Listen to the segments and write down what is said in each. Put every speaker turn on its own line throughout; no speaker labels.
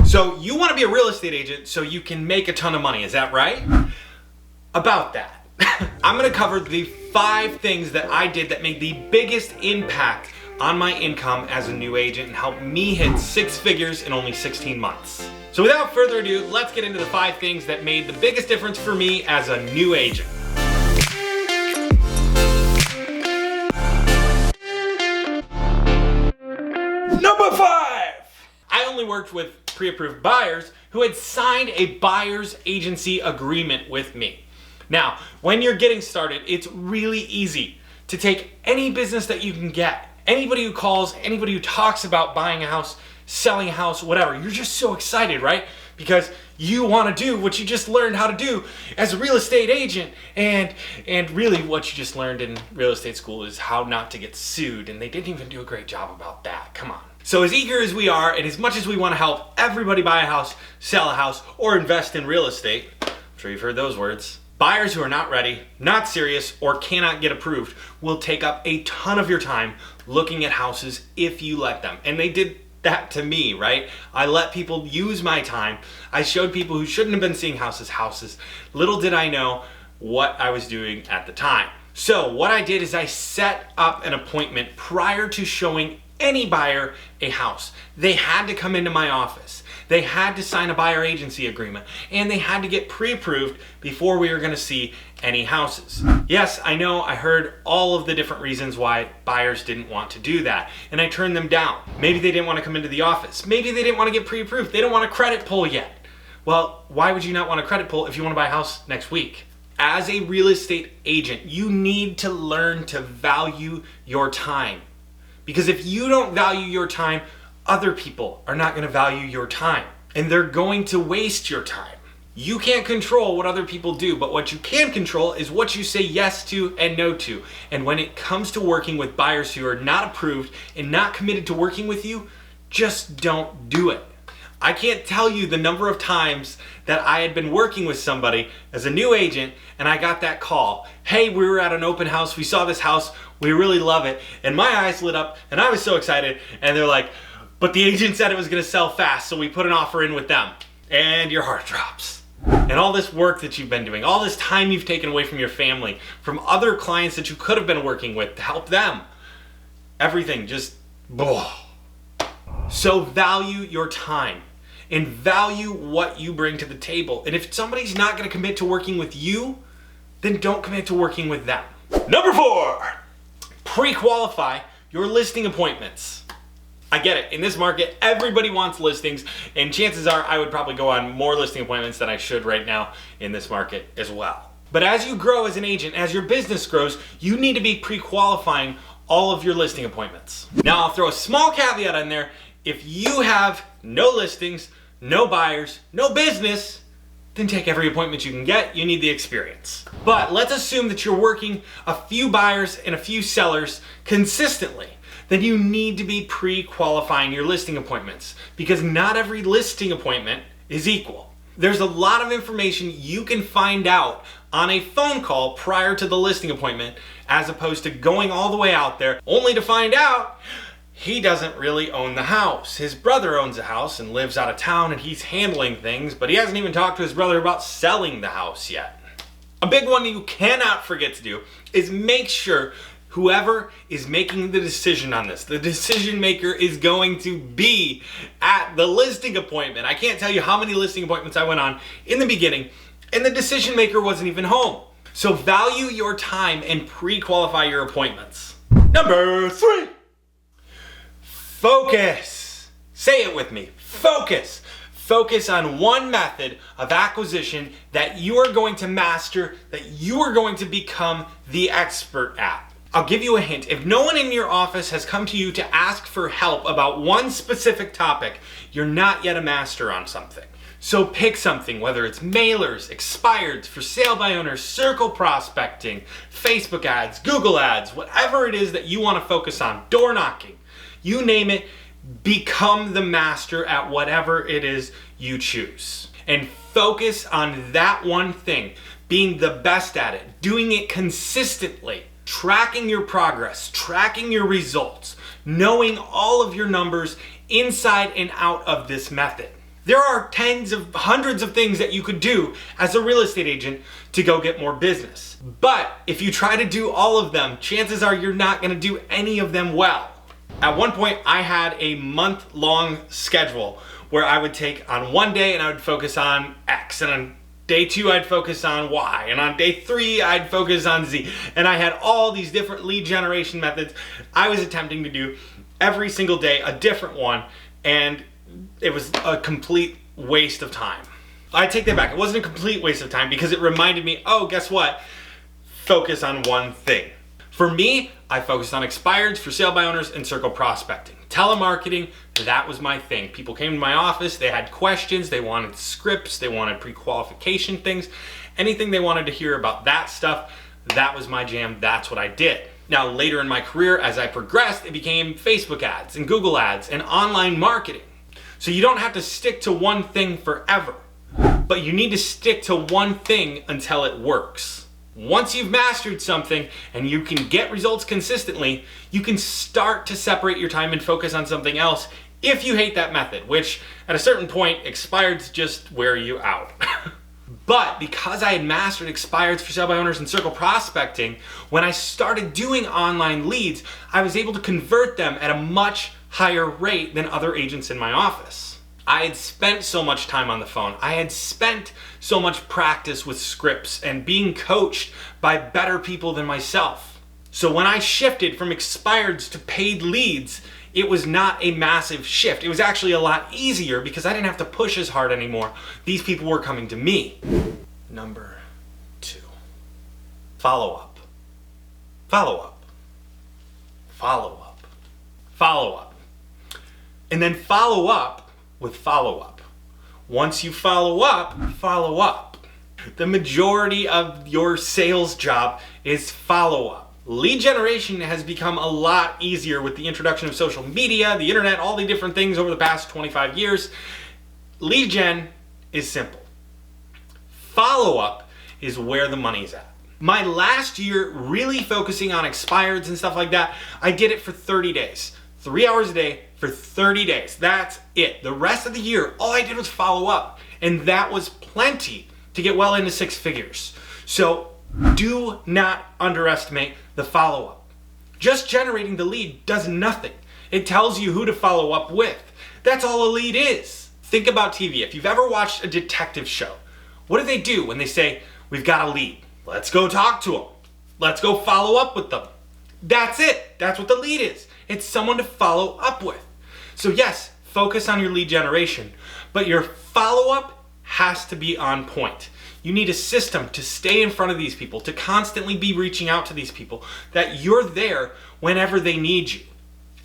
So you want to be a real estate agent so you can make a ton of money, is that right? About that. I'm going to cover the 5 things that I did that made the biggest impact on my income as a new agent and helped me hit 6 figures in only 16 months. So without further ado, let's get into the 5 things that made the biggest difference for me as a new agent. Number 5! I only worked with pre-approved buyers who had signed a buyer's agency agreement with me. Now, when you're getting started, it's really easy to take any business that you can get. Anybody who calls, anybody who talks about buying a house, selling a house, whatever. You're just so excited, right? Because you want to do what you just learned how to do as a real estate agent. And really what you just learned in real estate school is how not to get sued. And they didn't even do a great job about that. Come on. So as eager as we are, and as much as we want to help everybody buy a house, sell a house, or invest in real estate, I'm sure you've heard those words, buyers who are not ready, not serious, or cannot get approved will take up a ton of your time looking at houses if you let them. And they did that to me, right? I let people use my time. I showed people who shouldn't have been seeing houses. Little did I know what I was doing at the time. So what I did is I set up an appointment prior to showing any buyer a house. They had to come into my office. They had to sign a buyer agency agreement, and they had to get pre-approved before we were going to see any houses. Yes, I know I heard all of the different reasons why buyers didn't want to do that, and I turned them down. Maybe they didn't want to come into the office. Maybe they didn't want to get pre-approved. They don't want a credit pull yet. Well, why would you not want a credit pull if you want to buy a house next week? As a real estate agent, you need to learn to value your time. Because if you don't value your time, other people are not going to value your time. And they're going to waste your time. You can't control what other people do, but what you can control is what you say yes to and no to. And when it comes to working with buyers who are not approved and not committed to working with you, just don't do it. I can't tell you the number of times that I had been working with somebody as a new agent and I got that call. Hey, we were at an open house, we saw this house, we really love it. And my eyes lit up and I was so excited. And they're like, but the agent said it was gonna sell fast, so we put an offer in with them. And your heart drops. And all this work that you've been doing, all this time you've taken away from your family, from other clients that you could have been working with to help them, everything just, So value your time and value what you bring to the table. And if somebody's not going to commit to working with you, then don't commit to working with them. Number 4, pre-qualify your listing appointments. I get it. In this market, everybody wants listings, and chances are I would probably go on more listing appointments than I should right now in this market as well. But as you grow as an agent, as your business grows, you need to be pre-qualifying all of your listing appointments. Now, I'll throw a small caveat in there. If you have no listings, no buyers, no business, then take every appointment you can get. You need the experience. But let's assume that you're working a few buyers and a few sellers consistently. Then you need to be pre-qualifying your listing appointments because not every listing appointment is equal. There's a lot of information you can find out on a phone call prior to the listing appointment as opposed to going all the way out there only to find out he doesn't really own the house. His brother owns a house and lives out of town and he's handling things, but he hasn't even talked to his brother about selling the house yet. A big one you cannot forget to do is make sure whoever is making the decision on this, the decision maker is going to be at the listing appointment. I can't tell you how many listing appointments I went on in the beginning and the decision maker wasn't even home. So value your time and pre-qualify your appointments. Number 3. Focus. Say it with me. Focus. Focus on one method of acquisition that you are going to master, that you are going to become the expert at. I'll give you a hint. If no one in your office has come to you to ask for help about one specific topic, you're not yet a master on something. So pick something, whether it's mailers, expireds, for sale by owners, circle prospecting, Facebook ads, Google ads, whatever it is that you want to focus on, door knocking. You name it, become the master at whatever it is you choose. And focus on that one thing, being the best at it, doing it consistently, tracking your progress, tracking your results, knowing all of your numbers inside and out of this method. There are tens of hundreds of things that you could do as a real estate agent to go get more business. But if you try to do all of them, chances are you're not going to do any of them well. At one point, I had a month-long schedule where I would take on one day and I would focus on X, and on day 2 I'd focus on Y, and on day 3 I'd focus on Z. And I had all these different lead generation methods I was attempting to do every single day, a different one, and it was a complete waste of time. I take that back. It wasn't a complete waste of time because it reminded me, oh, guess what? Focus on one thing. For me, I focused on expireds, for sale by owners, and circle prospecting. Telemarketing, that was my thing. People came to my office, they had questions, they wanted scripts, they wanted pre-qualification things, anything they wanted to hear about that stuff, that was my jam, that's what I did. Now, later in my career, as I progressed, it became Facebook ads and Google ads and online marketing. So you don't have to stick to one thing forever, but you need to stick to one thing until it works. Once you've mastered something and you can get results consistently, you can start to separate your time and focus on something else if you hate that method, which at a certain point, expireds just wear you out. But because I had mastered expireds, for sale by owners, and circle prospecting, when I started doing online leads, I was able to convert them at a much higher rate than other agents in my office. I had spent so much time on the phone. I had spent so much practice with scripts and being coached by better people than myself. So when I shifted from expireds to paid leads, it was not a massive shift. It was actually a lot easier because I didn't have to push as hard anymore. These people were coming to me. Number 2, follow up. Follow up. Follow up. Follow up. And then follow up with follow-up. Once you follow up, follow up. The majority of your sales job is follow-up. Lead generation has become a lot easier with the introduction of social media, the internet, all the different things over the past 25 years. Lead gen is simple. Follow-up is where the money's at. My last year really focusing on expireds and stuff like that, I did it for 30 days. 3 hours a day for 30 days. That's it. The rest of the year, all I did was follow up. And that was plenty to get well into 6 figures. So do not underestimate the follow-up. Just generating the lead does nothing. It tells you who to follow up with. That's all a lead is. Think about TV. If you've ever watched a detective show, what do when they say, we've got a lead? Let's go talk to them. Let's go follow up with them. That's it. That's what the lead is. It's someone to follow up with. So yes, focus on your lead generation, but your follow-up has to be on point. You need a system to stay in front of these people, to constantly be reaching out to these people, that you're there whenever they need you.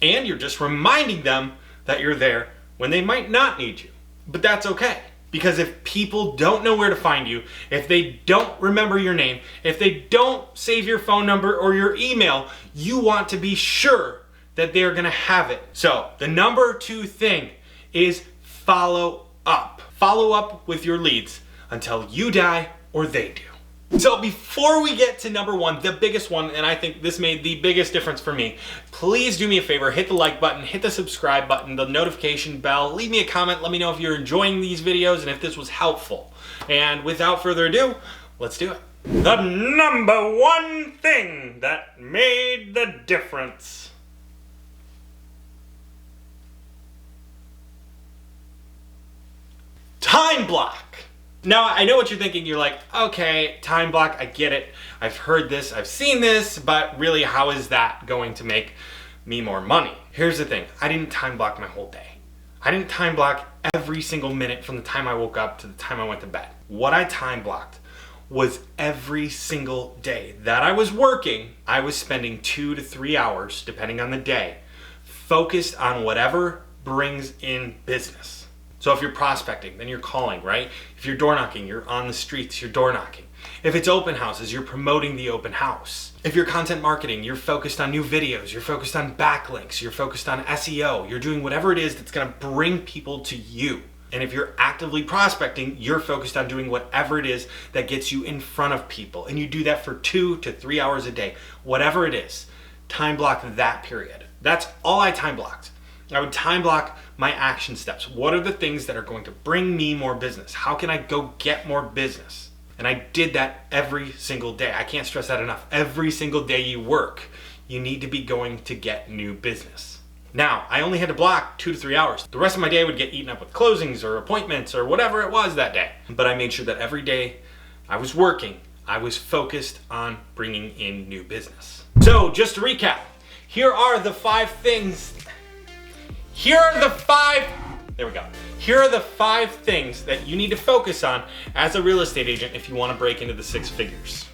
And you're just reminding them that you're there when they might not need you. But that's okay. Because if people don't know where to find you, if they don't remember your name, if they don't save your phone number or your email, you want to be sure that they're gonna have it. So the number 2 thing is follow up. Follow up with your leads until you die or they do. So before we get to number 1, the biggest one, and I think this made the biggest difference for me, please do me a favor, hit the like button, hit the subscribe button, the notification bell, leave me a comment, let me know if you're enjoying these videos and if this was helpful. And without further ado, let's do it. The number 1 thing that made the difference. Time block. Now, I know what you're thinking. You're like, okay, time block, I get it. I've heard this, I've seen this, but really, how is that going to make me more money? Here's the thing. I didn't time block my whole day. I didn't time block every single minute from the time I woke up to the time I went to bed. What I time blocked was every single day that I was working, I was spending 2 to 3 hours, depending on the day, focused on whatever brings in business. So if you're prospecting, then you're calling, right? If you're door knocking, you're on the streets, you're door knocking. If it's open houses, you're promoting the open house. If you're content marketing, you're focused on new videos, you're focused on backlinks, you're focused on SEO, you're doing whatever it is that's gonna bring people to you. And if you're actively prospecting, you're focused on doing whatever it is that gets you in front of people. And you do that for 2 to 3 hours a day, whatever it is. Time block that period. That's all I time blocked. I would time block my action steps. What are the things that are going to bring me more business? How can I go get more business? And I did that every single day. I can't stress that enough. Every single day you work, you need to be going to get new business. Now, I only had to block 2 to 3 hours. The rest of my day would get eaten up with closings or appointments or whatever it was that day. But I made sure that every day I was working, I was focused on bringing in new business. So just to recap, here are the 5 things. Here are the 5 things that you need to focus on as a real estate agent if you want to break into the 6 figures.